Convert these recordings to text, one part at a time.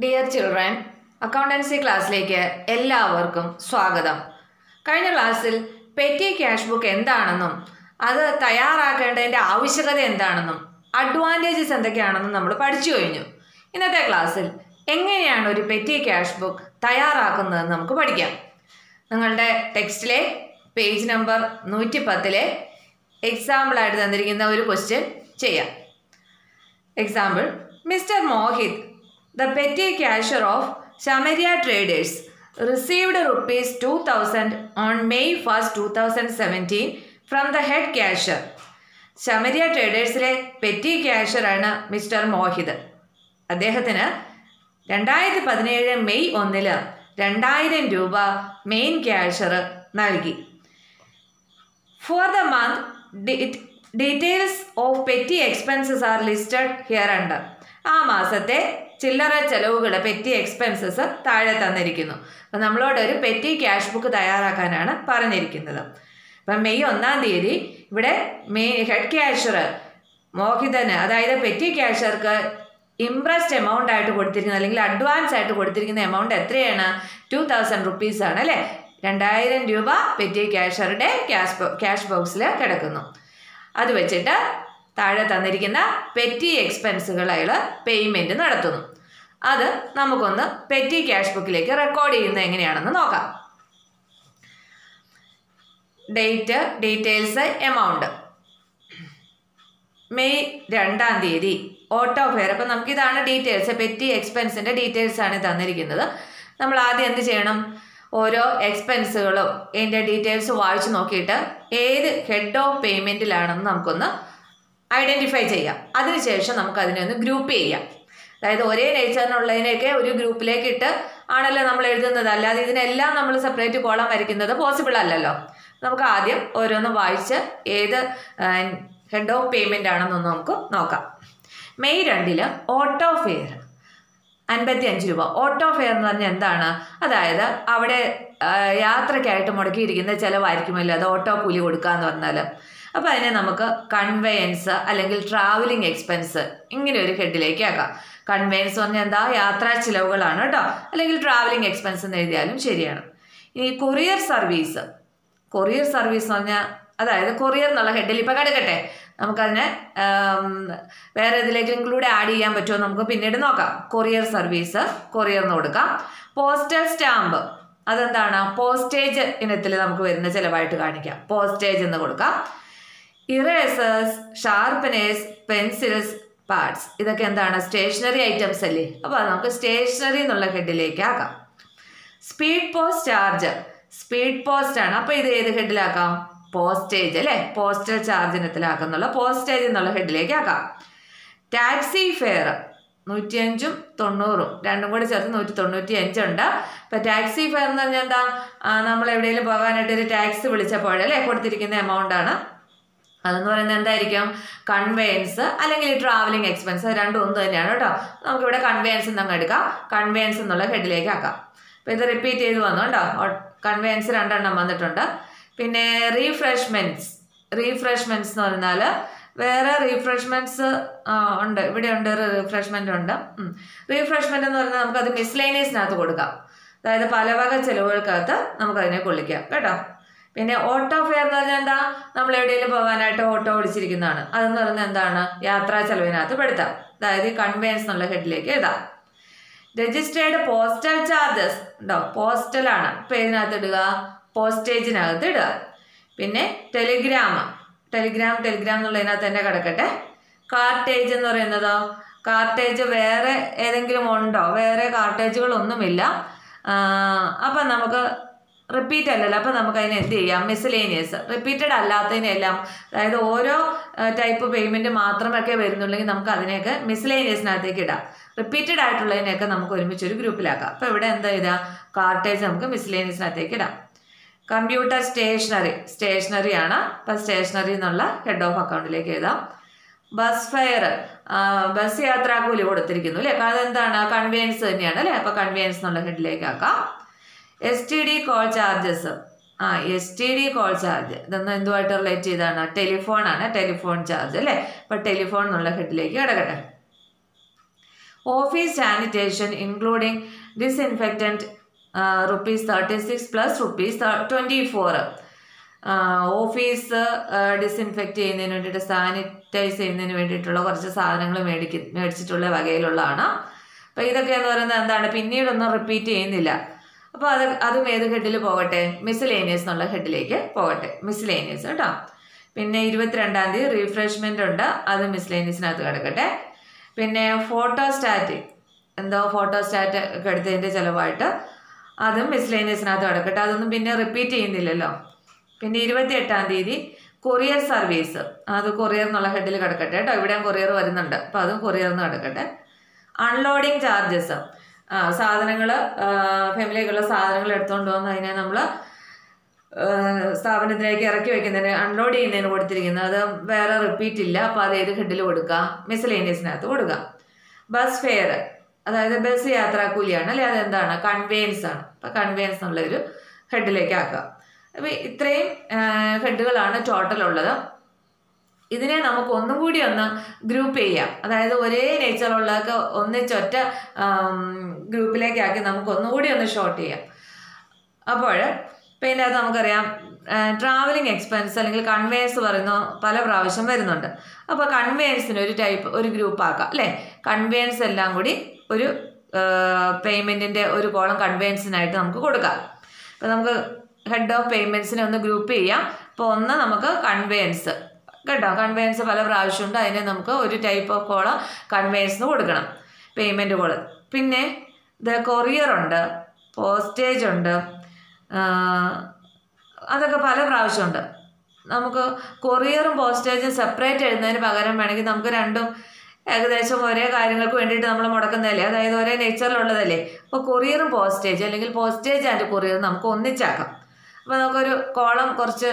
Dear children, accountancy ക്ലാസ്സിലേക്ക് എല്ലാവർക്കും സ്വാഗതം. കഴിഞ്ഞ ക്ലാസ്സിൽ പെറ്റി ക്യാഷ് ബുക്ക് എന്താണെന്നും അത് തയ്യാറാക്കേണ്ടതിൻ്റെ ആവശ്യകത എന്താണെന്നും അഡ്വാൻറ്റേജസ് എന്തൊക്കെയാണെന്നും നമ്മൾ പഠിച്ചു കഴിഞ്ഞു. ഇന്നത്തെ ക്ലാസ്സിൽ എങ്ങനെയാണ് ഒരു പെറ്റി ക്യാഷ് ബുക്ക് തയ്യാറാക്കുന്നതെന്ന് നമുക്ക് പഠിക്കാം. നിങ്ങളുടെ ടെക്സ്റ്റിലെ പേജ് നമ്പർ 110 എക്സാമ്പിളായിട്ട് തന്നിരിക്കുന്ന ഒരു ക്വസ്റ്റ്യൻ ചെയ്യാം. Example: mister Mohit, the petty cashier of Shamaria Traders, received rupees 2000 on May 1st, 2017 from the head cashier. ഷമരിയ ട്രേഡേഴ്സിലെ പെറ്റി ക്യാഷ്യറാണ് മിസ്റ്റർ മോഹിത്. അദ്ദേഹത്തിന് 2017 മെയ് 1 2000 രൂപ മെയിൻ ക്യാഷ്യർ നൽകി. For the month details of petty expenses are listed here under. ആ മാസത്തെ ചില്ലറ ചെലവുകൾ, പെറ്റി എക്സ്പെൻസസ് താഴെ തന്നിരിക്കുന്നു. അപ്പം നമ്മളോട് ഒരു പെറ്റി ക്യാഷ് ബുക്ക് തയ്യാറാക്കാനാണ് പറഞ്ഞിരിക്കുന്നത്. അപ്പം മെയ് 1 ഇവിടെ ഹെഡ് ക്യാഷ്യർ മോഹിതന്, അതായത് പെറ്റി ക്യാഷ്യർക്ക് ഇംപ്രസ്ഡ് എമൗണ്ട് ആയിട്ട് കൊടുത്തിരിക്കുന്നത് അല്ലെങ്കിൽ അഡ്വാൻസ് ആയിട്ട് കൊടുത്തിരിക്കുന്ന എമൗണ്ട് എത്രയാണ്? 2000 rupees ആണ് അല്ലേ. 2000 രൂപ പെറ്റി ക്യാഷ്യറുടെ ക്യാഷ് ബോക്സിൽ കിടക്കുന്നു. അത് വെച്ചിട്ട് താഴെ തന്നിരിക്കുന്ന പെറ്റി എക്സ്പെൻസുകൾ അയാൾ പേയ്മെൻറ്റ് നടത്തുന്നു. അത് നമുക്കൊന്ന് പെറ്റി ക്യാഷ് ബുക്കിലേക്ക് റെക്കോർഡ് ചെയ്യുന്നത് എങ്ങനെയാണെന്ന് നോക്കാം. Date, details, amount. May 2 auto fair. അപ്പം നമുക്കിതാണ് ഡീറ്റെയിൽസ്, പെറ്റി എക്സ്പെൻസിൻ്റെ ഡീറ്റെയിൽസ് ആണ് തന്നിരിക്കുന്നത്. നമ്മൾ ആദ്യം എന്ത് ചെയ്യണം? ഓരോ എക്സ്പെൻസുകളും ഇതിൻ്റെ ഡീറ്റെയിൽസ് വായിച്ച് നോക്കിയിട്ട് ഏത് ഹെഡ് ഓഫ് പേയ്മെൻറ്റിലാണെന്ന് നമുക്കൊന്ന് ഐഡൻറ്റിഫൈ ചെയ്യാം. അതിനുശേഷം നമുക്ക് അതിനെ ഒന്ന് ഗ്രൂപ്പ് ചെയ്യാം. അതായത് ഒരേ നേച്ചറിനുള്ളതിനെയൊക്കെ ഒരു ഗ്രൂപ്പിലേക്ക് ഇട്ട് ആണല്ലോ നമ്മൾ എഴുതുന്നത്. അല്ലാതെ ഇതിനെല്ലാം നമ്മൾ സെപ്പറേറ്റ് കോളം വരയ്ക്കുന്നത് പോസിബിൾ അല്ലല്ലോ. നമുക്ക് ആദ്യം ഓരോന്ന് വായിച്ച് ഏത് ഹെഡ് ഓഫ് പേയ്മെൻ്റ് ആണെന്നൊന്ന് നമുക്ക് നോക്കാം. മെയ് 2 ഓട്ടോ ഫെയർ 55 രൂപ. ഓട്ടോ ഫെയർ എന്ന് പറഞ്ഞാൽ എന്താണ്? അതായത് അവിടെ യാത്രയ്ക്കായിട്ട് മുടക്കിയിരിക്കുന്ന ചിലവായിരിക്കുമല്ലോ, അത് ഓട്ടോ കൂലി കൊടുക്കാന്ന് പറഞ്ഞാൽ. അപ്പോൾ അതിനെ നമുക്ക് കൺവെയൻസ് അല്ലെങ്കിൽ ട്രാവലിംഗ് എക്സ്പെൻസ് ഇങ്ങനെ ഒരു ഹെഡിലേക്ക് ആക്കാം. കൺവെയൻസ് പറഞ്ഞാൽ എന്താ? യാത്രാ ചിലവുകളാണ് കേട്ടോ. അല്ലെങ്കിൽ ട്രാവലിംഗ് എക്സ്പെൻസ് എന്ന് എഴുതിയാലും ശരിയാണ്. ഇനി കൊറിയർ സർവീസ്. കൊറിയർ സർവീസ് എന്ന് പറഞ്ഞാൽ അതായത് കൊറിയർ എന്നുള്ള ഹെഡിൽ ഇപ്പോൾ കിടക്കട്ടെ. നമുക്കതിനെ വേറെ ഇതിലേക്കും കൂടെ ആഡ് ചെയ്യാൻ പറ്റുമോ നമുക്ക് പിന്നീട് നോക്കാം. കൊറിയർ സർവീസ് കൊറിയർ എന്ന് കൊടുക്കാം. പോസ്റ്റൽ സ്റ്റാമ്പ്, അതെന്താണ്? പോസ്റ്റേജ് ഇനത്തിൽ നമുക്ക് വരുന്ന ചിലവായിട്ട് കാണിക്കാം. പോസ്റ്റേജ് എന്ന് കൊടുക്കാം. ഇറേസേഴ്സ്, ഷാർപ്പനേഴ്സ്, പെൻസിൽസ്, പാർട്സ്, ഇതൊക്കെ എന്താണ്? സ്റ്റേഷനറി ഐറ്റംസ് അല്ലേ. അപ്പോൾ അത് നമുക്ക് സ്റ്റേഷനറി എന്നുള്ള ഹെഡിലേക്ക് ആക്കാം. Speed post charge, speed post ആണ്. അപ്പോൾ ഇത് ഏത് ഹെഡിലാക്കാം? പോസ്റ്റേജ് അല്ലേ. പോസ്റ്റൽ ചാർജ് ഇനത്തിലാക്കുന്നുള്ള പോസ്റ്റേജ് എന്നുള്ള ഹെഡിലേക്ക് ആക്കാം. ടാക്സി ഫെയർ 105 90 രണ്ടും കൂടി ചേർത്ത് 195 ഉണ്ട്. ഇപ്പം ടാക്സി ഫെയർ എന്ന് പറഞ്ഞാൽ എന്താ? നമ്മൾ എവിടെയെങ്കിലും പോകാനായിട്ട് ഒരു ടാക്സി വിളിച്ചപ്പോഴല്ലേ കൊടുത്തിരിക്കുന്ന എമൗണ്ട് ആണ്. അതെന്ന് പറയുന്നത് എന്തായിരിക്കും? കൺവെയൻസ് അല്ലെങ്കിൽ ട്രാവലിംഗ് എക്സ്പെൻസ്, രണ്ടും ഒന്ന് തന്നെയാണ് കേട്ടോ. നമുക്കിവിടെ കൺവെയൻസ് എന്നങ്ങ് എടുക്കാം. കൺവെയൻസ് എന്നുള്ള ഹെഡിലേക്ക് ആക്കാം. അപ്പോൾ ഇത് റിപ്പീറ്റ് ചെയ്ത് വന്നു കേട്ടോ. കൺവെയൻസ് 2 എണ്ണം വന്നിട്ടുണ്ട്. പിന്നെ റീഫ്രഷ്മെൻറ്റ്സ്. റീഫ്രഷ്മെൻറ്റ്സ് എന്ന് പറഞ്ഞാൽ വേറെ റീഫ്രഷ്മെൻറ്റ്സ് ഉണ്ട്, ഇവിടെ ഉണ്ട്, റീഫ്രഷ്മെൻ്റ് ഉണ്ട്. റീഫ്രഷ്മെൻ്റ് എന്ന് പറഞ്ഞാൽ നമുക്കത് മിസ്ലേനിയസിനകത്ത് കൊടുക്കാം. അതായത് പല വക ചിലവുകൾക്കകത്ത് നമുക്കതിനെ കൊള്ളിക്കാം കേട്ടോ. പിന്നെ ഓട്ടോ ഫെയർ എന്ന് പറഞ്ഞാൽ എന്താ? നമ്മൾ എവിടെയെങ്കിലും പോകാനായിട്ട് ഓട്ടോ വിളിച്ചിരിക്കുന്നതാണ്. അതെന്ന് പറഞ്ഞാൽ എന്താണ്? യാത്രാ ചെലവിനകത്ത് പെടുത്താം. അതായത് കൺവെയൻസ് എന്നുള്ള ഹെഡിലേക്ക് എഴുതാം. രജിസ്റ്റേർഡ് പോസ്റ്റൽ ചാർജസ് ഉണ്ടോ? പോസ്റ്റലാണ്. ഇപ്പോൾ ഇതിനകത്ത് ഇടുക, പോസ്റ്റേജിനകത്ത് ഇടുക. പിന്നെ ടെലിഗ്രാം എന്നുള്ളതിനകത്ത് തന്നെ കിടക്കട്ടെ. കാർട്ടേജ് എന്ന് പറയുന്നതോ? കാർട്ടേജ് വേറെ ഏതെങ്കിലും ഉണ്ടോ? വേറെ കാർട്ടേജുകളൊന്നുമില്ല. അപ്പം നമുക്ക് റിപ്പീറ്റ് അല്ലല്ലോ. അപ്പം നമുക്ക് അതിനെ എന്ത് ചെയ്യാം? മിസ്ലേനിയസ്. റിപ്പീറ്റഡ് അല്ലാത്തതിനെല്ലാം, അതായത് ഓരോ ടൈപ്പ് പേയ്മെൻറ്റ് മാത്രമൊക്കെ വരുന്നുണ്ടെങ്കിൽ നമുക്ക് അതിനെയൊക്കെ മിസ്ലേനിയസിനകത്തേക്ക് ഇടാം. റിപ്പീറ്റഡ് ആയിട്ടുള്ളതിനെയൊക്കെ നമുക്ക് ഒരുമിച്ചൊരു ഗ്രൂപ്പിലാക്കാം. അപ്പോൾ ഇവിടെ എന്താ ഇതാ? കാർട്ടേജ് നമുക്ക് മിസ്ലേനിയസിനകത്തേക്ക് ഇടാം. കമ്പ്യൂട്ടർ സ്റ്റേഷനറി ആണ്. അപ്പം സ്റ്റേഷനറി എന്നുള്ള ഹെഡ് ഓഫ് അക്കൗണ്ടിലേക്ക് എഴുതാം. ബസ് ഫെയർ, ബസ് യാത്രാക്കൂലി കൊടുത്തിരിക്കുന്നു അല്ലേ. അതെന്താണ്? കൺവെയൻസ് തന്നെയാണ് അല്ലേ. അപ്പോൾ കൺവെയൻസ് എന്നുള്ള ഹെഡിലേക്ക് ആക്കാം. STD call charges. STD call charge ഇതൊന്നും എന്തുമായിട്ട് റിലേറ്റ് ചെയ്താണ്? ടെലിഫോൺ ആണ്. ടെലിഫോൺ ചാർജ് അല്ലേ. അപ്പോൾ ടെലിഫോൺ എന്നുള്ള ഹെഡിലേക്ക് കിടക്കട്ടെ. Office sanitation including disinfectant ₹36 plus ₹24. Office disinfect ചെയ്യുന്നതിന് വേണ്ടിയിട്ട്, സാനിറ്റൈസ് ചെയ്യുന്നതിന് വേണ്ടിയിട്ടുള്ള കുറച്ച് സാധനങ്ങൾ മേടിച്ചിട്ടുള്ള വകയിലുള്ളതാണ്. അപ്പോൾ ഇതൊക്കെ എന്ന് പറയുന്നത് എന്താണ്, പിന്നീടൊന്നും റിപ്പീറ്റ് ചെയ്യുന്നില്ല. അപ്പോൾ അതും ഏത് ഹെഡിൽ പോകട്ടെ, മിസ്സലേനിയസ് എന്നുള്ള ഹെഡിലേക്ക് പോകട്ടെ. മിസ്സലേനിയസ് കേട്ടോ. പിന്നെ 22-ാം തീയതി റീഫ്രഷ്മെൻ്റ് ഉണ്ട്, അത് മിസ്സലേനിയസിനകത്ത് കിടക്കട്ടെ. പിന്നെ ഫോട്ടോസ്റ്റാറ്റ്, ഫോട്ടോസ്റ്റാറ്റ് ഒക്കെ എടുത്തതിൻ്റെ ചിലവായിട്ട് അതും മിസ്സലേനിയസിനകത്ത് കിടക്കട്ടെ. അതൊന്നും പിന്നെ റിപ്പീറ്റ് ചെയ്യുന്നില്ലല്ലോ. പിന്നെ 28-ാം തീയതി കൊറിയർ സർവീസ്, അത് കൊറിയർ എന്നുള്ള ഹെഡിൽ കിടക്കട്ടെ കേട്ടോ. ഇവിടെ കൊറിയർ വരുന്നുണ്ട്, അപ്പോൾ അതും കൊറിയർ എന്ന് കിടക്കട്ടെ. അൺലോഡിങ് ചാർജസ്, സാധനങ്ങൾ ഫാമിലിക്കുള്ള സാധനങ്ങൾ എടുത്തുകൊണ്ട് വന്ന് അതിനെ നമ്മൾ സ്ഥാപനത്തിലേക്ക് ഇറക്കി വെക്കുന്നതിന്, അൺലോഡ് ചെയ്യുന്നതിന് കൊടുത്തിരിക്കുന്നത്, അത് വേറെ റിപ്പീറ്റ് ഇല്ല. അപ്പോൾ അത് ഏത് ഹെഡിൽ കൊടുക്കുക, മിസ്സലേനിയസിനകത്ത് കൊടുക്കുക. ബസ് ഫെയർ, അതായത് ബസ് യാത്രാക്കൂലിയാണ് അല്ലെ, അതെന്താണ്, കൺവേയൻസ് ആണ്. അപ്പോൾ കൺവേയൻസ് എന്നുള്ളൊരു ഹെഡിലേക്ക് ആക്കുക. അപ്പോൾ ഇത്രയും ഹെഡുകളാണ് ടോട്ടൽ ഉള്ളത്. ഇതിനെ നമുക്ക് ഒന്നും കൂടി ഒന്ന് ഗ്രൂപ്പ് ചെയ്യാം. അതായത് ഒരേ നേച്ചറുള്ളതൊക്കെ ഒന്നിച്ചൊറ്റ ഗ്രൂപ്പിലേക്കാക്കി നമുക്ക് ഒന്നുകൂടി ഒന്ന് ഷോർട്ട് ചെയ്യാം. അപ്പോൾ ഇപ്പം ഇതിൻ്റെ അകത്ത് നമുക്കറിയാം ട്രാവലിംഗ് എക്സ്പെൻസ് അല്ലെങ്കിൽ കൺവേയൻസ് പറയുന്ന പല പ്രാവശ്യം വരുന്നുണ്ട്. അപ്പോൾ കൺവേയൻസിന് ഒരു ഗ്രൂപ്പ് ആക്കാം അല്ലേ. കൺവേയൻസ് എല്ലാം കൂടി ഒരു പേയ്മെൻറ്റിൻ്റെ ഒരു കോളം കൺവേയൻസിനായിട്ട് നമുക്ക് കൊടുക്കാം. അപ്പോൾ നമുക്ക് ഹെഡ് ഓഫ് പേയ്മെൻറ്റ്സിനെ ഒന്ന് ഗ്രൂപ്പ് ചെയ്യാം. അപ്പോൾ ഒന്ന് നമുക്ക് കൺവേയൻസ് കേട്ടോ, കൺവേയൻസ് പല പ്രാവശ്യമുണ്ട്, അതിനെ നമുക്ക് ഒരു ടൈപ്പ് ഓഫ് കോളം കൺവേയൻസിന് കൊടുക്കണം, പേയ്മെൻറ്റ് കോളം. പിന്നെ ഇത് കൊറിയർ ഉണ്ട്, പോസ്റ്റേജ് ഉണ്ട്, അതൊക്കെ പല പ്രാവശ്യമുണ്ട്. നമുക്ക് കൊറിയറും പോസ്റ്റേജും സെപ്പറേറ്റ് എഴുതുന്നതിന് പകരം വേണമെങ്കിൽ നമുക്ക് രണ്ടും ഏകദേശം ഒരേ കാര്യങ്ങൾക്ക് വേണ്ടിയിട്ട് നമ്മൾ മുടക്കുന്നതല്ലേ, അതായത് ഒരേ നേച്ചറിലുള്ളതല്ലേ. അപ്പോൾ കൊറിയറും പോസ്റ്റേജ് അല്ലെങ്കിൽ പോസ്റ്റേജ് ആൻഡ് കൊറിയർ നമുക്ക് ഒന്നിച്ചാക്കാം. അപ്പോൾ നമുക്കൊരു കോളം കുറച്ച്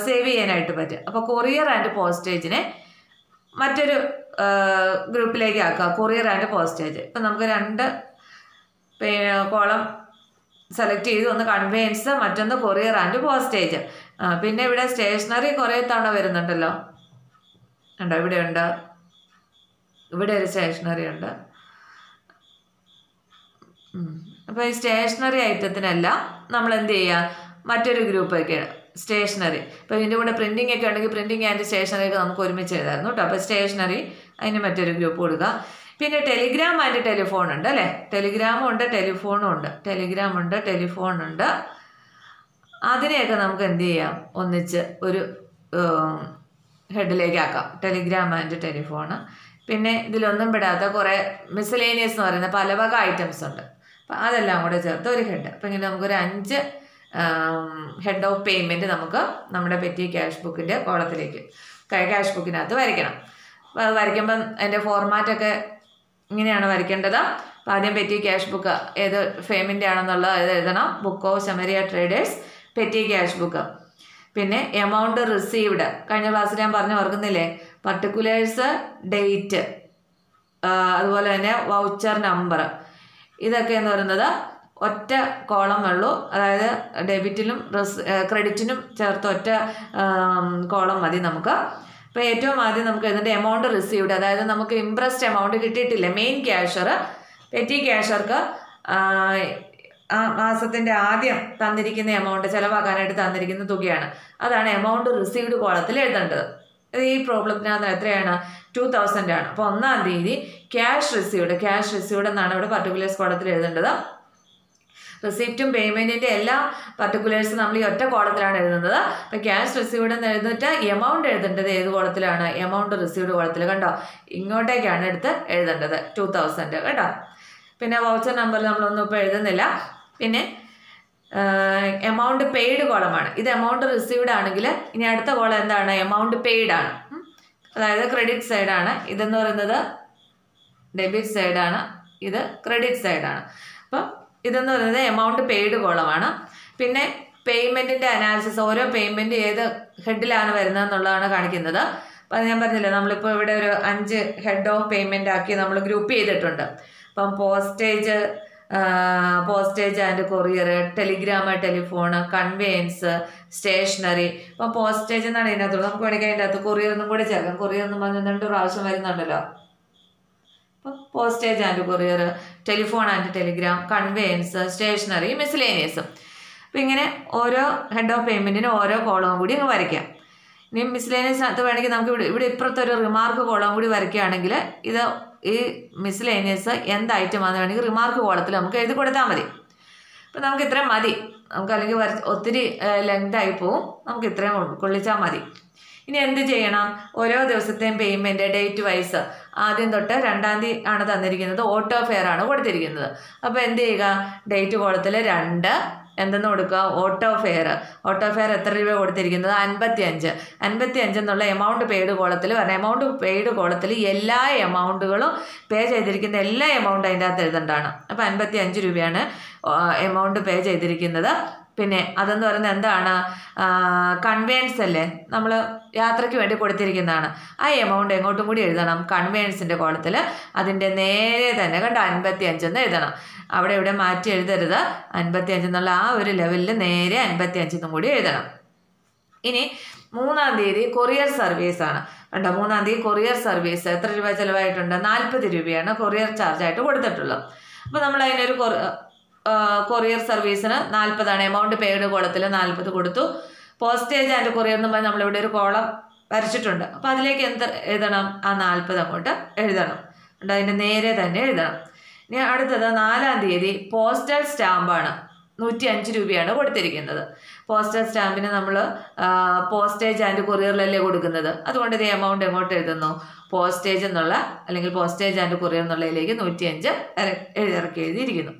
സേവ് ചെയ്യാനായിട്ട് പറ്റും. അപ്പോൾ കൊറിയർ ആൻഡ് പോസ്റ്റേജിനെ മറ്റൊരു ഗ്രൂപ്പിലേക്ക് ആക്കുക, കൊറിയർ ആൻഡ് പോസ്റ്റേജ്. ഇപ്പം നമുക്ക് രണ്ട് കോളം സെലക്ട് ചെയ്ത്, ഒന്ന് കൺവേയൻസ്, മറ്റൊന്ന് കൊറിയർ ആൻഡ് പോസ്റ്റേജ്. പിന്നെ ഇവിടെ സ്റ്റേഷനറി കുറേ തവണ വരുന്നുണ്ടല്ലോ, ഉണ്ടോ, ഇവിടെ ഉണ്ട്, ഇവിടെ ഒരു സ്റ്റേഷനറി ഉണ്ട്. അപ്പോൾ ഈ സ്റ്റേഷനറി ഐറ്റത്തിനെല്ലാം നമ്മൾ എന്ത് ചെയ്യുക, മറ്റൊരു ഗ്രൂപ്പൊക്കെയാണ് സ്റ്റേഷനറി. ഇപ്പോൾ ഇതിൻ്റെ കൂടെ പ്രിൻറ്റിംഗ് ഒക്കെ ഉണ്ടെങ്കിൽ പ്രിൻറ്റിംഗ് ആൻഡ് സ്റ്റേഷനറി ഒക്കെ നമുക്ക് ഒരുമിച്ച് എഴുതായിരുന്നു കേട്ടോ. അപ്പോൾ സ്റ്റേഷനറി അതിന് മറ്റൊരു ഗ്രൂപ്പ് കൊടുക്കുക. പിന്നെ ടെലിഗ്രാം ആൻഡ് ടെലിഫോൺ ഉണ്ട് അല്ലേ, ടെലിഗ്രാമും ഉണ്ട് ടെലിഫോണും ഉണ്ട്, ടെലിഗ്രാം ഉണ്ട് ടെലിഫോണുണ്ട്. അതിനെയൊക്കെ നമുക്ക് എന്ത് ചെയ്യാം, ഒന്നിച്ച് ഒരു ഹെഡിലേക്ക് ആക്കാം, ടെലിഗ്രാം ആൻഡ് ടെലിഫോണ്. പിന്നെ ഇതിലൊന്നും പെടാത്ത കുറേ മിസ്സലേനിയസ് എന്ന് പറയുന്ന പല വക ഐറ്റംസ് ഉണ്ട്. അപ്പം അതെല്ലാം കൂടെ ചേർത്ത് ഒരു ഹെഡ്. അപ്പം ഇങ്ങനെ നമുക്കൊരു 5 ഹെഡ് ഓഫ് പേയ്മെൻറ്റ് നമുക്ക് നമ്മുടെ പെറ്റി ക്യാഷ് ബുക്കിൻ്റെ കോളത്തിലേക്ക് ക്യാഷ് ബുക്കിനകത്ത് വരയ്ക്കണം. അപ്പോൾ അത് വരയ്ക്കുമ്പം അതിൻ്റെ ഫോർമാറ്റൊക്കെ ഇങ്ങനെയാണ് വരയ്ക്കേണ്ടത്. അപ്പോൾ ആദ്യം പെറ്റി ക്യാഷ് ബുക്ക് ഏത് ഫേമിൻ്റെ ആണെന്നുള്ളത് അത് എഴുതണം. Book of Samaritan traders petty cash book. പിന്നെ എമൗണ്ട് റിസീവ്ഡ്, കഴിഞ്ഞ ക്ലാസ്സിൽ ഞാൻ പറഞ്ഞു ഓർക്കുന്നില്ലേ, പർട്ടിക്കുലേഴ്സ്, ഡേറ്റ്, അതുപോലെ തന്നെ വൗച്ചർ നമ്പർ, ഇതൊക്കെ എന്ന് പറയുന്നത് ഒറ്റ കോളം ഉള്ളൂ. അതായത് ഡെബിറ്റിലും ക്രെഡിറ്റിനും ചേർത്ത് ഒറ്റ കോളം മതി നമുക്ക്. അപ്പോൾ ഏറ്റവും ആദ്യം നമുക്ക് ഇതിൻ്റെ എമൗണ്ട് റിസീവ്ഡ്, അതായത് നമുക്ക് ഇംപ്രസ്ഡ് എമൗണ്ട് കിട്ടിയിട്ടില്ല, മെയിൻ ക്യാഷർ പെറ്റി ക്യാഷർക്ക് ആ മാസത്തിൻ്റെ ആദ്യം തന്നിരിക്കുന്ന എമൗണ്ട് ചിലവാക്കാനായിട്ട് തന്നിരിക്കുന്ന തുകയാണ്, അതാണ് എമൗണ്ട് റിസീവ്ഡ് കോളത്തിൽ എഴുതേണ്ടത്. ഈ പ്രോബ്ലത്തിനകത്ത് എത്രയാണ്, 2000 ആണ്. അപ്പോൾ 1-ാം തീയതി ക്യാഷ് റിസീവ്ഡ് എന്നാണ് ഇവിടെ പർട്ടിക്കുലേഴ്സ് കോളത്തിൽ എഴുതേണ്ടത്. റിസീപ്റ്റും പേയ്മെൻറ്റിൻ്റെ എല്ലാ പർട്ടിക്കുലേഴ്സും നമ്മൾ ഈ ഒറ്റ കോളത്തിലാണ് എഴുതുന്നത്. അപ്പോൾ ക്യാഷ് റിസീവ്ഡ് എന്ന് എഴുതിയിട്ട് എമൗണ്ട് എഴുതേണ്ടത് ഏത് കോളത്തിലാണ്, എമൗണ്ട് റിസീവ്ഡ് കോളത്തിൽ. കണ്ടോ, ഇങ്ങോട്ടേക്കാണ് എടുത്ത് എഴുതേണ്ടത് 2000 കേട്ടോ. പിന്നെ വൗച്ചർ നമ്പർ നമ്മളൊന്നും ഇപ്പോൾ എഴുതുന്നില്ല. പിന്നെ എമൗണ്ട് പെയ്ഡ് കോളമാണ്. ഇത് എമൗണ്ട് റിസീവ്ഡ് ആണെങ്കിൽ ഇനി അടുത്ത കോളം എന്താണ്, എമൗണ്ട് പെയ്ഡ് ആണ്. അതായത് ക്രെഡിറ്റ് സൈഡാണ്. ഇതെന്ന് പറയുന്നത് ഡെബിറ്റ് സൈഡാണ്, ഇത് ക്രെഡിറ്റ് സൈഡാണ്. അപ്പം ഇതെന്ന് പറയുന്നത് എമൗണ്ട് പെയ്ഡ് കോളമാണ്. പിന്നെ പേയ്മെൻറ്റിൻ്റെ അനാലിസിസ്, ഓരോ പേയ്മെൻറ്റ് ഏത് ഹെഡിലാണ് വരുന്നതെന്നുള്ളതാണ് കാണിക്കുന്നത്. അപ്പം അത് ഞാൻ പറഞ്ഞില്ലേ, നമ്മളിപ്പോൾ ഇവിടെ ഒരു 5 ഹെഡ് ഓഫ് പേയ്മെൻ്റ് ആക്കി നമ്മൾ ഗ്രൂപ്പ് ചെയ്തിട്ടുണ്ട്. അപ്പം postage and courier, telegram, telephone, conveyance, stationery. അപ്പം പോസ്റ്റേജ് എന്നാണ് ഇതിനകത്തുള്ളത്. നമുക്ക് വേണമെങ്കിൽ അതിൻ്റെ അകത്ത് കൊറിയർ ഒന്നും കൂടെ ചേർക്കാം. കൊറിയർ എന്ന് പറഞ്ഞാൽ 2 പ്രാവശ്യം വരുന്നുണ്ടല്ലോ. അപ്പോൾ postage and courier, telephone and telegram, conveyance, stationery, മിസ്ലേനിയസും. അപ്പോൾ ഇങ്ങനെ ഓരോ ഹെഡ് ഓഫ് പേയ്മെൻറ്റിന് ഓരോ കോളവും കൂടി അങ്ങ് വരയ്ക്കാം. ഇനി മിസ്ലേനിയസിനകത്ത് വേണമെങ്കിൽ നമുക്ക് ഇവിടെ ഇപ്പുറത്തെ ഒരു റിമാർക്ക് കോളം കൂടി വരയ്ക്കുകയാണെങ്കിൽ ഈ മിസ്ലേനിയസ് എന്ത് ഐറ്റമാണെന്ന് വേണമെങ്കിൽ റിമാർക്ക് കോളത്തിൽ നമുക്ക് എഴുതി കൊടുത്താൽ മതി. അപ്പോൾ നമുക്ക് ഇത്രയും മതി. നമുക്ക് അല്ലെങ്കിൽ ഒത്തിരി ലെങ്തായി പോവും. നമുക്ക് ഇത്രയും കൊള്ളിച്ചാൽ മതി. ഇനി എന്ത് ചെയ്യണം? ഓരോ ദിവസത്തെയും പേയ്മെൻറ്റ് ഡേറ്റ് വൈസ് ആദ്യം തൊട്ട് 2-ാം തീയതി ആണ് തന്നിരിക്കുന്നത്. ഓട്ടോ ഫെയർ ആണ് കൊടുത്തിരിക്കുന്നത്. അപ്പോൾ എന്ത് ചെയ്യുക? ഡേറ്റ് കോളത്തിൽ 2 എന്തെന്ന് കൊടുക്കുക? Auto fair. ഓട്ടോ ഫെയർ എത്ര രൂപ കൊടുത്തിരിക്കുന്നത്? 55 എന്നുള്ള എമൗണ്ട് പെയ്ഡ് കോളത്തിൽ വരണം. എമൗണ്ട് പെയ്ഡ് കോളത്തിൽ എല്ലാ എമൗണ്ടുകളും പേ ചെയ്തിരിക്കുന്ന എല്ലാ എമൗണ്ടും അതിൻ്റെ അകത്ത് എഴുതേണ്ടതാണ്. അപ്പോൾ 55 രൂപയാണ് എമൗണ്ട് പേ ചെയ്തിരിക്കുന്നത്. പിന്നെ അതെന്ന് പറയുന്നത് എന്താണ്? കൺവേയൻസ് അല്ലേ, നമ്മൾ യാത്രയ്ക്ക് വേണ്ടി കൊടുത്തിരിക്കുന്നതാണ്. ആ എമൗണ്ട് എങ്ങോട്ടും കൂടി എഴുതണം. കൺവേയൻസിൻ്റെ കോളത്തിൽ അതിൻ്റെ നേരെ തന്നെ കണ്ട 55 എന്ന് എഴുതണം. അവിടെ ഇവിടെ മാറ്റി എഴുതരുത്. 55 എന്നുള്ള ആ ഒരു ലെവലിൽ നേരെ 55 എന്നും കൂടി എഴുതണം. ഇനി 3-ാം തീയതി കൊറിയർ സർവീസാണ്. കണ്ടോ? 3-ാം തീയതി കൊറിയർ സർവീസ് എത്ര രൂപ ചിലവായിട്ടുണ്ട്? 40 രൂപയാണ് കൊറിയർ ചാർജായിട്ട് കൊടുത്തിട്ടുള്ളത്. അപ്പോൾ നമ്മൾ അതിനൊരു കൊറിയർ സർവീസിന് 40 എമൗണ്ട് പെയ്ഡ് കോളത്തിൽ 40 കൊടുത്തു. പോസ്റ്റേജ് ആൻഡ് കൊറിയർ എന്ന് പറഞ്ഞാൽ നമ്മളിവിടെ ഒരു കോളം വരച്ചിട്ടുണ്ട്. അപ്പോൾ അതിലേക്ക് എന്ത് എഴുതണം? ആ 40 അങ്ങോട്ട് എഴുതണം. അതിൻ്റെ നേരെ തന്നെ എഴുതണം. ഇനി അടുത്തത് 4-ാം തീയതി പോസ്റ്റൽ സ്റ്റാമ്പാണ്. 105 രൂപയാണ് കൊടുത്തിരിക്കുന്നത്. പോസ്റ്റൽ സ്റ്റാമ്പിന് നമ്മൾ പോസ്റ്റേജ് ആൻഡ് കൊറിയറിലല്ലേ കൊടുക്കുന്നത്. അതുകൊണ്ട് ഇത് എമൗണ്ട് എങ്ങോട്ട് എഴുതുന്നു? പോസ്റ്റേജ് എന്നുള്ള അല്ലെങ്കിൽ പോസ്റ്റേജ് ആൻഡ് കൊറിയർ എന്നുള്ളതിലേക്ക് 105 ഇറക്കി എഴുതിയിരിക്കുന്നു.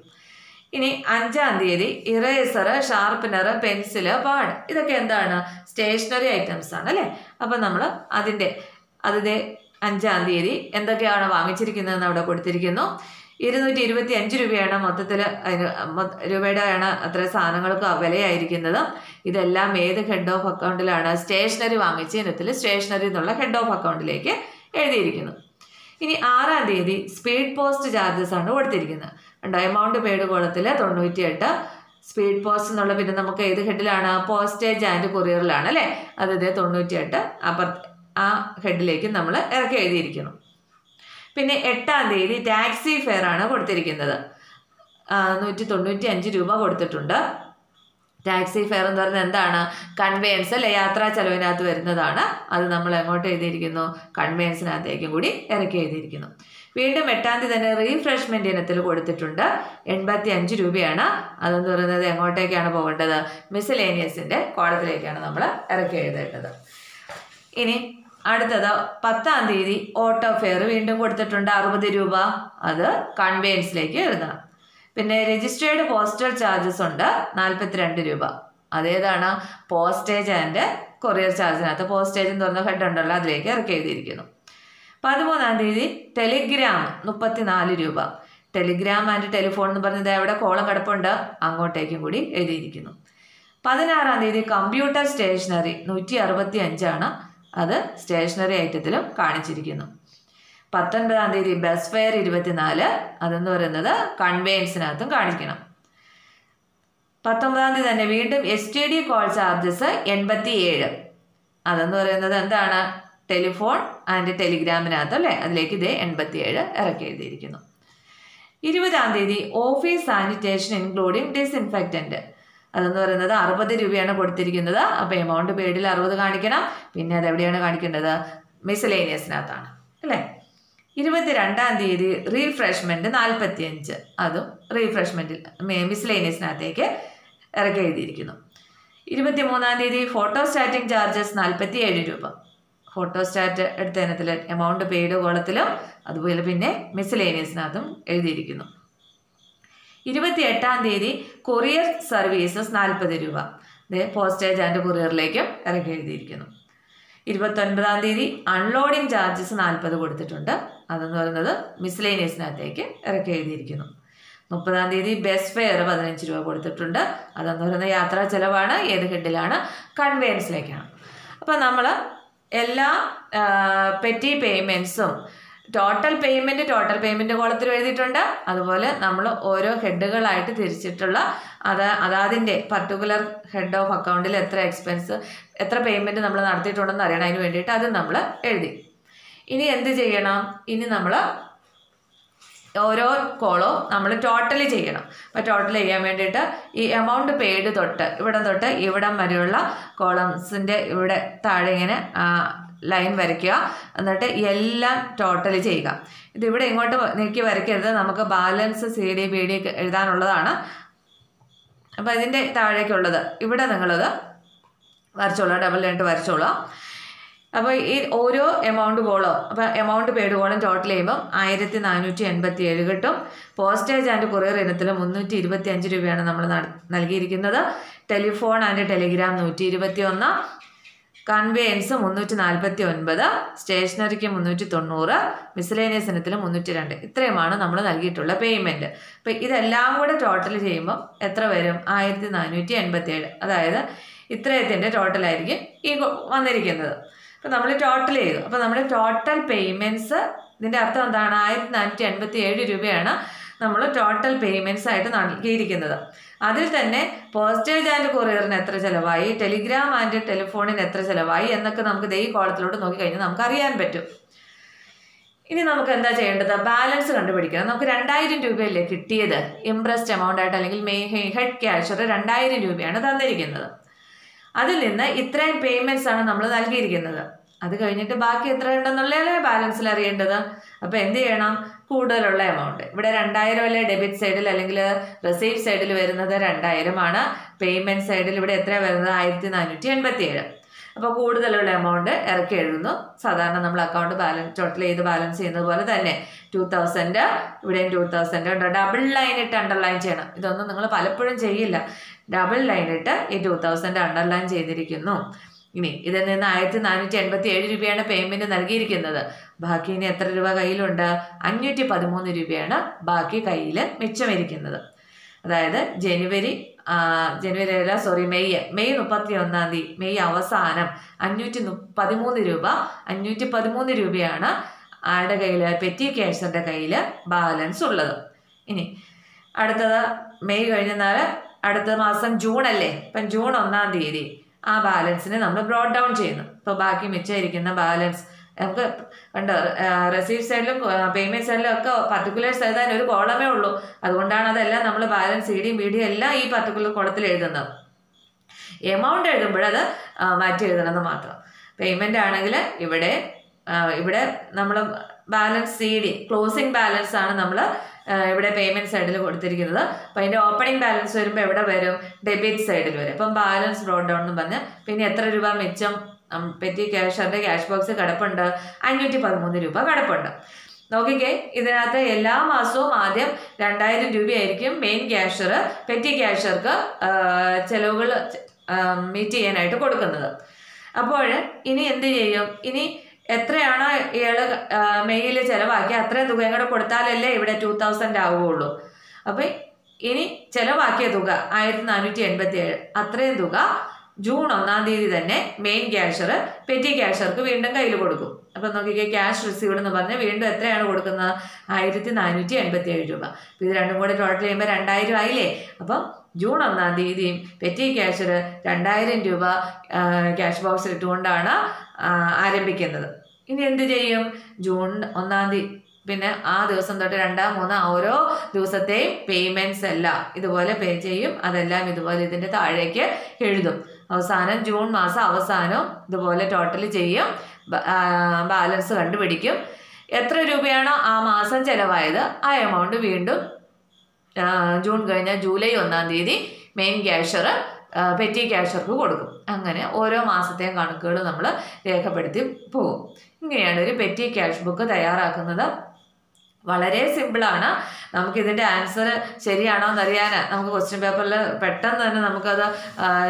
ഇനി 5-ാം തീയതി ഇറേസർ, ഷാർപ്പനർ, പെൻസിൽ, പാഡ് ഇതൊക്കെ എന്താണ്? സ്റ്റേഷനറി ഐറ്റംസ് ആണ് അല്ലേ. അപ്പം നമ്മൾ അതിൻ്റെ 5-ാം തീയതി എന്തൊക്കെയാണ് വാങ്ങിച്ചിരിക്കുന്നതെന്ന് അവിടെ കൊടുത്തിരിക്കുന്നു. 225 രൂപയാണ് മൊത്തത്തിൽ രൂപയുടെയാണ് അത്ര സാധനങ്ങൾക്ക് വിലയായിരിക്കുന്നത്. ഇതെല്ലാം ഏത് ഹെഡ് ഓഫ് അക്കൗണ്ടിലാണ്? സ്റ്റേഷനറി വാങ്ങിച്ച ഇനത്തിൽ സ്റ്റേഷനറി എന്നുള്ള ഹെഡ് ഓഫ് അക്കൗണ്ടിലേക്ക് എഴുതിയിരിക്കുന്നു. ഇനി 6-ാം തീയതി സ്പീഡ് പോസ്റ്റ് ചാർജസ് ആണ് കൊടുത്തിരിക്കുന്നത്. കണ്ടോ? എമൗണ്ട് പെയ്ഡ് കോളത്തിൽ 98. സ്പീഡ് പോസ്റ്റ് എന്നുള്ള പിന്നെ നമുക്ക് ഏത് ഹെഡിലാണ്? പോസ്റ്റേജ് ആൻഡ് കൊറിയറിലാണ് അല്ലേ. അത് 98 ആ ഹെഡിലേക്ക് നമ്മൾ ഇറക്കി എഴുതിയിരിക്കുന്നു. പിന്നെ 8-ാം തീയതി ടാക്സി ഫെയർ ആണ് കൊടുത്തിരിക്കുന്നത്. 195 രൂപ കൊടുത്തിട്ടുണ്ട്. ടാക്സി ഫെയർ എന്ന് പറയുന്നത് എന്താണ്? കൺവേയൻസ് അല്ലെ, യാത്രാ ചെലവിനകത്ത് വരുന്നതാണ്. അത് നമ്മൾ എങ്ങോട്ട് എഴുതിയിരിക്കുന്നു? കൺവേയൻസിനകത്തേക്കും കൂടി ഇറക്കി എഴുതിയിരിക്കുന്നു. വീണ്ടും 8-ാം തീയതി തന്നെ റീഫ്രഷ്മെന്റ് ഇനത്തിൽ കൊടുത്തിട്ടുണ്ട്. 85 രൂപയാണ്. അതെന്ന് പറയുന്നത് എങ്ങോട്ടേക്കാണ് പോകേണ്ടത്? മിസ്ലേനിയസിന്റെ കോളത്തിലേക്കാണ് നമ്മൾ ഇറക്കി എഴുതേണ്ടത്. ഇനി അടുത്തത് 10-ാം തീയതി ഓട്ടോ ഫെയർ വീണ്ടും കൊടുത്തിട്ടുണ്ട് 60 രൂപ. അത് കൺവേയൻസിലേക്ക് എഴുതണം. പിന്നെ രജിസ്റ്റേർഡ് പോസ്റ്റൽ ചാർജസ് ഉണ്ട് 42 രൂപ. അതേതാണ്? പോസ്റ്റേജ് ആൻഡ് കൊറിയർ ചാർജിനകത്ത് പോസ്റ്റേജ് എന്ന് പറഞ്ഞ ഹെഡ് ഉണ്ടല്ലോ, അതിലേക്ക് ഇറക്കി എഴുതിയിരിക്കുന്നു. 13-ാം തീയതി ടെലിഗ്രാം 34 രൂപ. ടെലിഗ്രാം ആൻഡ് ടെലിഫോൺ എന്ന് പറഞ്ഞത് എവിടെ കോളം കിടപ്പുണ്ട്? അങ്ങോട്ടേക്കും കൂടി എഴുതിയിരിക്കുന്നു. 16-ാം തീയതി കമ്പ്യൂട്ടർ സ്റ്റേഷനറി 165 ആണ്. അത് സ്റ്റേഷനറി ഐറ്റത്തിലും കാണിച്ചിരിക്കുന്നു. 19-ാം തീയതി ബസ് ഫെയർ 24. അതെന്ന് പറയുന്നത് കൺവേയൻസിനകത്തും കാണിക്കണം. 19-ാം തീയതി തന്നെ വീണ്ടും STD കോൾ ചാർജസ് 87. അതെന്ന് പറയുന്നത് എന്താണ്? ടെലിഫോൺ ആൻഡ് ടെലിഗ്രാമിനകത്ത് അല്ലേ, അതിലേക്ക് 87 ഇറക്കി എഴുതിയിരിക്കുന്നു. 20-ാം തീയതി ഓഫീസ് സാനിറ്റേഷൻ ഇൻക്ലൂഡിങ് ഡിസ്ഇൻഫെക്റ്റന്റ്. അതെന്ന് പറയുന്നത് 60 രൂപയാണ് കൊടുത്തിരിക്കുന്നത്. അപ്പോൾ എമൗണ്ട് പെയ്ഡിൽ 60 കാണിക്കണം. പിന്നെ അതെവിടെയാണ് കാണിക്കേണ്ടത്? മിസ്ലേനിയസിനകത്താണ് അല്ലേ. 22-ാം തീയതി റീഫ്രഷ്മെന്റ് 45. അതും റീഫ്രഷ്മെന്റിൽ മിസ്ലേനിയസിനകത്തേക്ക് ഇറക്കി എഴുതിയിരിക്കുന്നു. 23-ാം തീയതി ഫോട്ടോസ്റ്റാറ്റിക് ചാർജസ് 47 രൂപ. ഫോട്ടോസ്റ്റാറ്റ് എടുത്ത ഇനത്തിൽ എമൗണ്ട് പെയ്ഡ് കോളത്തിലും അതുപോലെ പിന്നെ മിസ്ലേനിയസിനകത്തും എഴുതിയിരിക്കുന്നു. 28-ാം തീയതി കൊറിയർ സർവീസസ് 40 രൂപ. പോസ്റ്റേജ് ആൻഡ് കൊറിയറിലേക്കും ഇറക്കി എഴുതിയിരിക്കുന്നു. 29-ാം തീയതി അൺലോഡിംഗ് ചാർജസ് 40 കൊടുത്തിട്ടുണ്ട്. അതെന്ന് പറയുന്നത് മിസ്ലേനിയസിനകത്തേക്ക് ഇറക്കി എഴുതിയിരിക്കുന്നു. 30-ാം തീയതി ബസ് ഫെയർ 15 രൂപ കൊടുത്തിട്ടുണ്ട്. അതെന്ന് പറയുന്നത് യാത്രാ ചെലവാണ്. ഏത് ഹെഡിലാണ്? കൺവേയൻസിലേക്കാണ്. അപ്പോൾ നമ്മൾ എല്ലാ പെറ്റി പേയ്മെൻറ്റ്സും ടോട്ടൽ പേയ്മെൻറ്റ് കോളത്തിൽ എഴുതിയിട്ടുണ്ട്. അതുപോലെ നമ്മൾ ഓരോ ഹെഡുകളായിട്ട് തിരിച്ചിട്ടുള്ള അതാതിൻ്റെ പർട്ടിക്കുലർ ഹെഡ് ഓഫ് അക്കൗണ്ടിൽ എത്ര പേയ്മെൻറ്റ് നമ്മൾ നടത്തിയിട്ടുണ്ടെന്ന് അറിയണം. അതിന് വേണ്ടിയിട്ട് അത് നമ്മൾ എഴുതി. ഇനി എന്ത് ചെയ്യണം? ഇനി നമ്മൾ ഓരോ കോളവും നമ്മൾ ടോട്ടൽ ചെയ്യണം. അപ്പോൾ ടോട്ടൽ ചെയ്യാൻ വേണ്ടിയിട്ട് ഈ എമൗണ്ട് പെയ്ഡ് തൊട്ട് ഇവിടം വരെയുള്ള കോളംസിൻ്റെ ഇവിടെ താഴെ ഇങ്ങനെ ലൈൻ വരയ്ക്കുക. എന്നിട്ട് എല്ലാം ടോട്ടൽ ചെയ്യുക. ഇതിവിടെ ഇങ്ങോട്ട് നീക്കി വരയ്ക്കരുത്, നമുക്ക് ബാലൻസ് CDBD എഴുതാനുള്ളതാണ്. അപ്പോൾ ഇതിൻ്റെ താഴേക്കുള്ളത് ഇവിടെ നിങ്ങളത് വരച്ചോളാം, ഡബിൾ ലൈനിട്ട് വരച്ചോളാം. അപ്പോൾ ഈ ഓരോ എമൗണ്ട് കോളം, അപ്പോൾ എമൗണ്ട് പെയ്ഡ് കോളം ടോട്ടൽ ചെയ്യുമ്പം 1487 കിട്ടും. പോസ്റ്റേജ് ആൻഡ് കൊറിയർ ഇനത്തിൽ 325 രൂപയാണ് നമ്മൾ നൽകിയിരിക്കുന്നത്. Telephone and Telegram 121, conveyance 349, സ്റ്റേഷനറിക്ക് 390, miscellaneous ഇനത്തിൽ 302. ഇത്രയുമാണ് നമ്മൾ നൽകിയിട്ടുള്ള പേയ്മെൻറ്റ്. അപ്പോൾ ഇതെല്ലാം കൂടെ ടോട്ടൽ ചെയ്യുമ്പോൾ എത്ര വരും? 1487. അതായത് ഇത്രയത്തിൻ്റെ ടോട്ടലായിരിക്കും ഈ വന്നിരിക്കുന്നത്. അപ്പോൾ നമ്മൾ ടോട്ടൽ ചെയ്തു. അപ്പോൾ നമ്മുടെ ടോട്ടൽ പേയ്മെൻറ്റ്സ്, ഇതിൻ്റെ അർത്ഥം എന്താണ്? 1487 രൂപയാണ് നമ്മൾ ടോട്ടൽ പേയ്മെൻറ്റ്സ് ആയിട്ട് നൽകിയിരിക്കുന്നത്. അതിൽ തന്നെ പോസ്റ്റേജ് ആൻഡ് കൊറിയറിന് എത്ര ചിലവായി, ടെലിഗ്രാം ആൻഡ് ടെലിഫോണിന് എത്ര ചിലവായി എന്നൊക്കെ നമുക്ക് ഈ കോളത്തിലോട്ട് നോക്കിക്കഴിഞ്ഞാൽ നമുക്ക് അറിയാൻ പറ്റും. ഇനി നമുക്ക് എന്താ ചെയ്യേണ്ടത്? ബാലൻസ് കണ്ടുപിടിക്കണം. നമുക്ക് 2000 രൂപയല്ലേ കിട്ടിയത് ഇംപ്രസ്ഡ് എമൗണ്ട് ആയിട്ട്, അല്ലെങ്കിൽ ഹെഡ് ക്യാഷർ 2000 രൂപയാണ് തന്നിരിക്കുന്നത്. അതിൽ നിന്ന് ഇത്രയും പേയ്മെൻറ്റ്സ് ആണ് നമ്മൾ നൽകിയിരിക്കുന്നത്. അത് കഴിഞ്ഞിട്ട് ബാക്കി എത്ര ഉണ്ടെന്നുള്ളതല്ലേ ബാലൻസിൽ അറിയേണ്ടത്. അപ്പോൾ എന്ത് ചെയ്യണം? കൂടുതലുള്ള എമൗണ്ട് ഇവിടെ 2000 അല്ലേ ഡെബിറ്റ് സൈഡിൽ, അല്ലെങ്കിൽ റിസീപ്റ്റ് സൈഡിൽ വരുന്നത് 2000 ആണ്. പേയ്മെൻറ്റ് സൈഡിൽ ഇവിടെ എത്രയാണ് വരുന്നത്? 1487. അപ്പോൾ കൂടുതലുള്ള എമൗണ്ട് ഇറക്കി എഴുതുന്നു. സാധാരണ നമ്മൾ അക്കൗണ്ട് ബാലൻസ് ടോട്ടൽ ചെയ്ത് ബാലൻസ് ചെയ്യുന്നത് പോലെ തന്നെ 2000, ഇവിടെയും 2000 ഉണ്ട്. ഡബിൾ ലൈൻ ഇട്ട് അണ്ടർലൈൻ ചെയ്യണം. ഇതൊന്നും നിങ്ങൾ പലപ്പോഴും ചെയ്യില്ല. ഡബിൾ ലൈൻ ഇട്ട് ഈ 2000 അണ്ടർലൈൻ ചെയ്തിരിക്കുന്നു. ഇനി ഇതിൽ നിന്ന് 1487 രൂപയാണ് പേയ്മെൻറ്റ് നൽകിയിരിക്കുന്നത്. ബാക്കി ഇനി എത്ര രൂപ കയ്യിലുണ്ട്? 513 രൂപയാണ് ബാക്കി കയ്യിൽ മിച്ചമിരിക്കുന്നത്. അതായത് മെയ് 31-ാം തീയതി, മെയ് അവസാനം 513 രൂപയാണ് ആരുടെ കയ്യിൽ? പെറ്റി ക്യാഷറിൻ്റെ കയ്യിൽ ബാലൻസ് ഉള്ളത്. ഇനി അടുത്തത് മെയ് കഴിഞ്ഞാൽ അടുത്ത മാസം ജൂൺ അല്ലേ? ഇപ്പം ജൂൺ 1-ാം തീയതി ആ ബാലൻസിനെ നമ്മൾ ബ്രോഡ് ഡൗൺ ചെയ്യുന്നു. ഇപ്പോൾ ബാക്കി മിച്ചമിരിക്കുന്ന ബാലൻസ് നമുക്ക് കണ്ടോ, റെസീപ്റ്റ് സൈഡിലും പേയ്മെൻറ്റ് സൈഡിലും ഒക്കെ പർട്ടിക്കുലേഴ്സ് എഴുതാൻ ഒരു കോളമേ ഉള്ളൂ. അതുകൊണ്ടാണ് അതെല്ലാം നമ്മൾ ബാലൻസ് CDയും BDയും എല്ലാം ഈ പർട്ടിക്കുലർ കോളത്തിൽ എഴുതുന്നത്. എമൗണ്ട് എഴുതുമ്പോഴത് മാറ്റി എഴുതണമെന്ന് മാത്രം. പേയ്മെൻ്റ് ആണെങ്കിൽ ഇവിടെ നമ്മൾ ബാലൻസ് CD ക്ലോസിംഗ് ബാലൻസ് ആണ് നമ്മൾ ഇവിടെ പേയ്മെൻറ്റ് സൈഡിൽ കൊടുത്തിരിക്കുന്നത്. അപ്പോൾ അതിൻ്റെ ഓപ്പണിംഗ് ബാലൻസ് വരുമ്പോൾ എവിടെ വരും? ഡെബിറ്റ് സൈഡിൽ വരും. അപ്പം ബാലൻസ് ബ്രോഡ് ഡൗൺ എന്ന് പറഞ്ഞ് പിന്നെ എത്ര രൂപ മിച്ചം പെറ്റി ക്യാഷറിൻ്റെ ക്യാഷ് ബോക്സ് കിടപ്പുണ്ട്? 513 രൂപ കിടപ്പുണ്ട്. നോക്കിക്കേ, ഇതിനകത്ത് എല്ലാ മാസവും ആദ്യം 2000 രൂപയായിരിക്കും മെയിൻ ക്യാഷർ പെറ്റി ക്യാഷർക്ക് ചിലവുകൾ മീറ്റ് ചെയ്യാനായിട്ട് കൊടുക്കുന്നത്. അപ്പോൾ ഇനി എന്ത് ചെയ്യും? ഇനി എത്രയാണോ ഇയാൾ മെയ്യിൽ ചിലവാക്കി അത്രയും തുകയും കൂടെ കൊടുത്താലല്ലേ ഇവിടെ 2000 ആവുകയുള്ളൂ. അപ്പം ഇനി ചിലവാക്കിയ തുക 1487, അത്രയും തുക ജൂൺ 1-ാം തീയതി തന്നെ മെയിൻ ക്യാഷർ പെറ്റി ക്യാഷർക്ക് വീണ്ടും കയ്യിൽ കൊടുക്കും. അപ്പം നോക്കിക്കേ, ക്യാഷ് റിസീവ്ഡ് എന്ന് പറഞ്ഞ് വീണ്ടും എത്രയാണ് കൊടുക്കുന്നത്? 1487 രൂപ. അപ്പോൾ ഇത് രണ്ടും കൂടെ ടോട്ടൽ ചെയ്യുമ്പോൾ 2000 ആയില്ലേ? അപ്പം ജൂൺ 1-ാം തീയതിയും പെറ്റി ക്യാഷർ 2000 രൂപ ക്യാഷ് ബോക്സിൽ ഇട്ടുകൊണ്ടാണ് ആരംഭിക്കുന്നത്. ഇനി എന്ത് ചെയ്യും? ജൂൺ 1-ാം തീയതി പിന്നെ ആ ദിവസം തൊട്ട് 2, 3 ഓരോ ദിവസത്തെയും പേയ്മെൻറ്റ്സ് എല്ലാം ഇതുപോലെ പേ ചെയ്യും. അതെല്ലാം ഇതുപോലെ ഇതിൻ്റെ താഴേക്ക് എഴുതും. അവസാനം ജൂൺ മാസം അവസാനം ഇതുപോലെ ടോട്ടൽ ചെയ്യും, ബാലൻസ് കണ്ടുപിടിക്കും. എത്ര രൂപയാണോ ആ മാസം ചിലവായത് ആ എമൗണ്ട് വീണ്ടും ജൂൺ കഴിഞ്ഞാൽ ജൂലൈ 1-ാം തീയതി മെയിൻ ക്യാഷർ പെറ്റി ക്യാഷർക്ക് കൊടുക്കും. അങ്ങനെ ഓരോ മാസത്തെയും കണക്കുകൾ നമ്മൾ രേഖപ്പെടുത്തി പോകും. ഇങ്ങനെയാണ് ഒരു പെറ്റി ക്യാഷ് ബുക്ക് തയ്യാറാക്കുന്നത്. വളരെ സിമ്പിളാണ്. നമുക്കിതിൻ്റെ ആൻസർ ശരിയാണോ എന്നറിയാൻ നമുക്ക് ക്വസ്റ്റ്യൻ പേപ്പറിൽ പെട്ടെന്ന് തന്നെ നമുക്കത്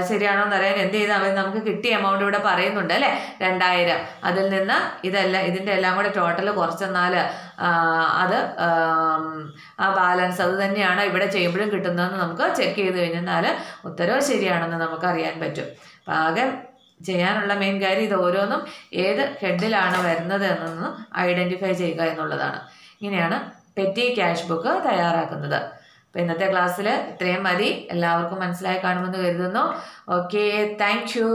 ശരിയാണോ എന്നറിയാൻ എന്ത് ചെയ്താൽ മതി? നമുക്ക് കിട്ടിയ എമൗണ്ട് ഇവിടെ പറയുന്നുണ്ട് അല്ലേ, 2000. അതിൽ നിന്ന് ഇതിൻ്റെ എല്ലാം കൂടെ ടോട്ടൽ കുറച്ചെന്നാൽ അത് ആ ബാലൻസ് അത് തന്നെയാണ് ഇവിടെ ചെയ്യുമ്പോഴും കിട്ടുന്നതെന്ന് നമുക്ക് ചെക്ക് ചെയ്ത് കഴിഞ്ഞാൽ ഉത്തരവ് ശരിയാണെന്ന് നമുക്ക് അറിയാൻ പറ്റും. അപ്പം ആകെ ചെയ്യാനുള്ള മെയിൻ കാര്യം ഇത് ഓരോന്നും ഏത് ഹെഡിലാണ് വരുന്നത് എന്നൊന്ന് ഐഡൻറ്റിഫൈ ചെയ്യുക എന്നുള്ളതാണ്. ഇങ്ങനെയാണ് പെറ്റി ക്യാഷ് ബുക്ക് തയ്യാറാക്കുന്നത്. അപ്പോൾ ഇന്നത്തെ ക്ലാസ്സിൽ ഇത്രയും മതി. എല്ലാവർക്കും മനസ്സിലായി കാണുമെന്ന് കരുതുന്നു. Okay, thank you.